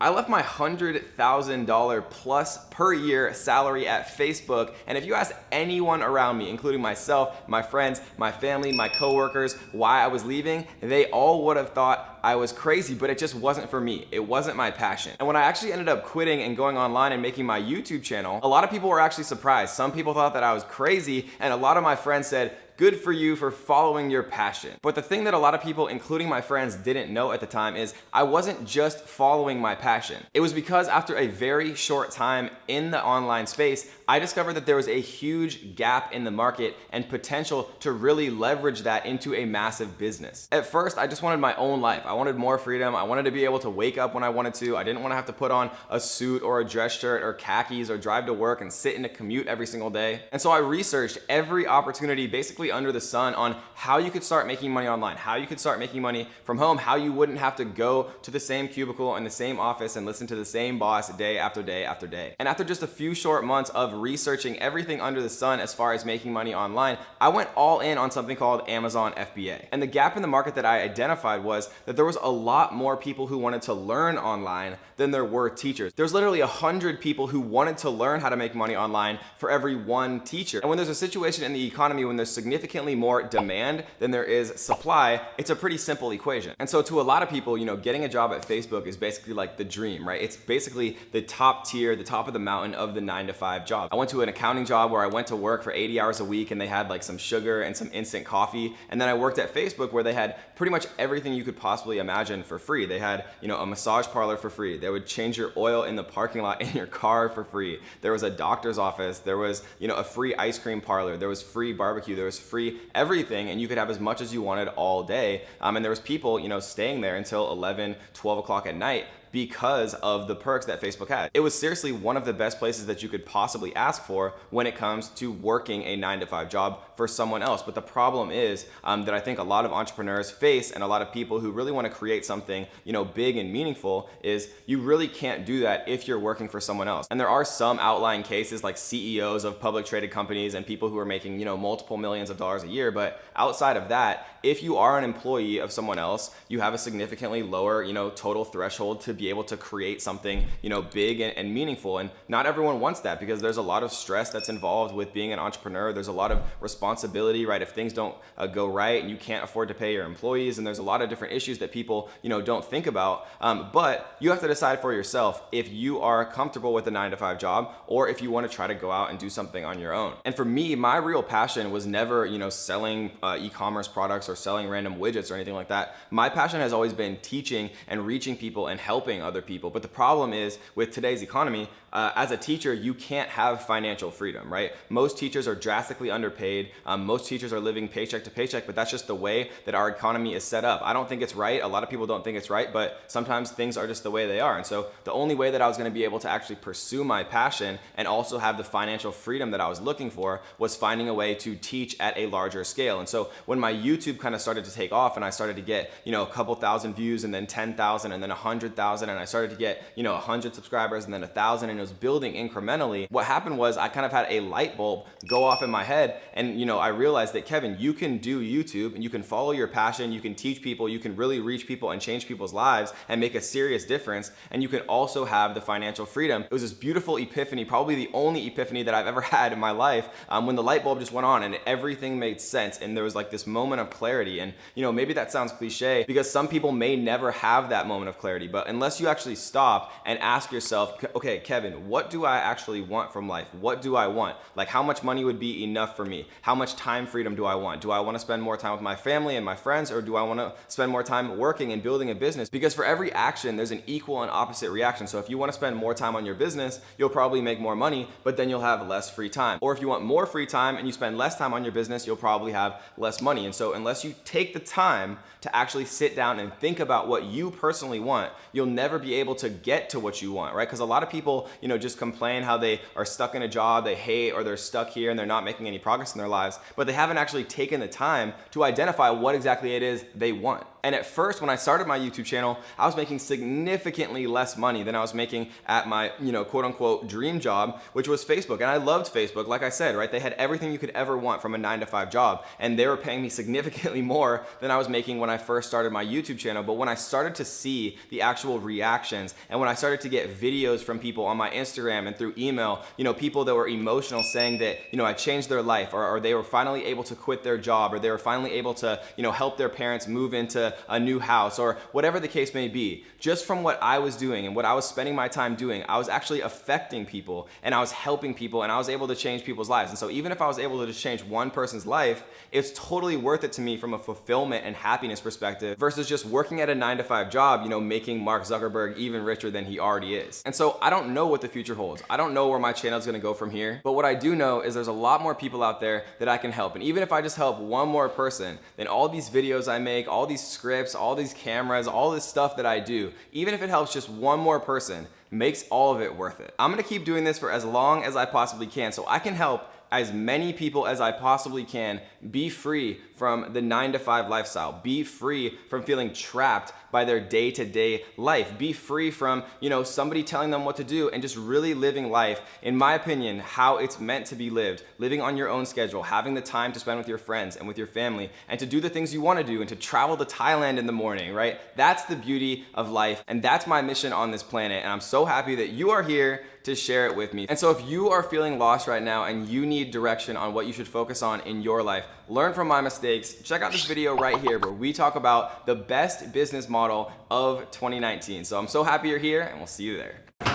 I left my $100,000 plus per year salary at Facebook, and if you ask anyone around me, including myself, my friends, my family, my coworkers, why I was leaving, they all would have thought I was crazy, but it just wasn't for me. It wasn't my passion. And when I actually ended up quitting and going online and making my YouTube channel, a lot of people were actually surprised. Some people thought that I was crazy, and a lot of my friends said, good for you for following your passion. But the thing that a lot of people, including my friends, didn't know at the time is I wasn't just following my passion. It was because after a very short time in the online space, I discovered that there was a huge gap in the market and potential to really leverage that into a massive business. At first, I just wanted my own life. I wanted more freedom. I wanted to be able to wake up when I wanted to. I didn't want to have to put on a suit or a dress shirt or khakis or drive to work and sit in a commute every single day. And so I researched every opportunity basically under the sun on how you could start making money online, how you could start making money from home, how you wouldn't have to go to the same cubicle in the same office and listen to the same boss day after day after day. And after just a few short months of researching everything under the sun as far as making money online, I went all in on something called Amazon FBA. And the gap in the market that I identified was that there was a lot more people who wanted to learn online than there were teachers. There's literally 100 people who wanted to learn how to make money online for every one teacher. And when there's a situation in the economy when there's significantly more demand than there is supply, it's a pretty simple equation. And so to a lot of people, getting a job at Facebook is basically like the dream, right? It's basically the top tier, the top of the mountain of the 9-to-5 job. I went to an accounting job where I went to work for 80 hours a week and they had like some sugar and some instant coffee. And then I worked at Facebook where they had pretty much everything you could possibly imagine for free. They had, a massage parlor for free. They would change your oil in the parking lot in your car for free. There was a doctor's office. There was, a free ice cream parlor. There was free barbecue. There was free everything, and you could have as much as you wanted all day. And there was people, staying there until 11, 12 o'clock at night because of the perks that Facebook had. It was seriously one of the best places that you could possibly ask for when it comes to working a 9-to-5 job for someone else. But the problem is that I think a lot of entrepreneurs face, and a lot of people who really want to create something, big and meaningful, is you really can't do that if you're working for someone else. And there are some outlying cases like CEOs of public traded companies and people who are making, multiple millions of dollars a year. But outside of that, if you are an employee of someone else, you have a significantly lower, total threshold to be able to create something, big and meaningful. And not everyone wants that because there's a lot of stress that's involved with being an entrepreneur. There's a lot of responsibility, right? If things don't go right and you can't afford to pay your employees, and there's a lot of different issues that people, don't think about. But you have to decide for yourself if you are comfortable with a 9-to-5 job or if you want to try to go out and do something on your own. And for me, my real passion was never, selling e-commerce products or selling random widgets or anything like that. My passion has always been teaching and reaching people and helping other people. But the problem is with today's economy, as a teacher, you can't have financial freedom, right? Most teachers are drastically underpaid. Most teachers are living paycheck to paycheck, but that's just the way that our economy is set up. I don't think it's right. A lot of people don't think it's right, but sometimes things are just the way they are. And so the only way that I was going to be able to actually pursue my passion and also have the financial freedom that I was looking for was finding a way to teach at a larger scale. And so when my YouTube kind of started to take off and I started to get, a couple thousand views and then 10,000 and then 100,000, and I started to get, 100 subscribers and then 1,000, and it was building incrementally, what happened was I kind of had a light bulb go off in my head. And, I realized that, Kevin, you can do YouTube and you can follow your passion. You can teach people, you can really reach people and change people's lives and make a serious difference. And you can also have the financial freedom. It was this beautiful epiphany, probably the only epiphany that I've ever had in my life, when the light bulb just went on and everything made sense. And there was like this moment of clarity. And, maybe that sounds cliche because some people may never have that moment of clarity, but unless you actually stop and ask yourself, okay, Kevin, what do I actually want from life? What do I want? Like, how much money would be enough for me? How much time freedom do I want? Do I want to spend more time with my family and my friends, or do I want to spend more time working and building a business? Because for every action, there's an equal and opposite reaction. So if you want to spend more time on your business, you'll probably make more money, but then you'll have less free time. Or if you want more free time and you spend less time on your business, you'll probably have less money. And so unless you take the time to actually sit down and think about what you personally want, you'll never be able to get to what you want, right? Because a lot of people, just complain how they are stuck in a job they hate, or they're stuck here and they're not making any progress in their lives, but they haven't actually taken the time to identify what exactly it is they want. And at first, when I started my YouTube channel, I was making significantly less money than I was making at my, quote unquote dream job, which was Facebook. And I loved Facebook. Like I said, right? They had everything you could ever want from a 9-to-5 job. And they were paying me significantly more than I was making when I first started my YouTube channel. But when I started to see the actual reactions. And when I started to get videos from people on my Instagram and through email, people that were emotional saying that, I changed their life, or they were finally able to quit their job, or they were finally able to, help their parents move into a new house, or whatever the case may be. Just from what I was doing and what I was spending my time doing, I was actually affecting people, and I was helping people, and I was able to change people's lives. And so even if I was able to just change one person's life, it's totally worth it to me from a fulfillment and happiness perspective versus just working at a 9-to-5 job, making Mark Zuckerberg even richer than he already is. And so I don't know what the future holds. I don't know where my channel is going to go from here, but what I do know is there's a lot more people out there that I can help. And even if I just help one more person, then all these videos I make, all these scripts, all these cameras, all this stuff that I do, even if it helps just one more person, makes all of it worth it. I'm gonna keep doing this for as long as I possibly can so I can help as many people as I possibly can be free from the 9-to-5 lifestyle, be free from feeling trapped by their day-to-day life, be free from, somebody telling them what to do, and just really living life, in my opinion, how it's meant to be lived, living on your own schedule, having the time to spend with your friends and with your family, and to do the things you want to do, and to travel to Thailand in the morning, right? That's the beauty of life, and that's my mission on this planet, and I'm so happy that you are here to share it with me. And so if you are feeling lost right now and you need direction on what you should focus on in your life, learn from my mistakes, check out this video right here where we talk about the best business model of 2019. So I'm so happy you're here, and we'll see you there.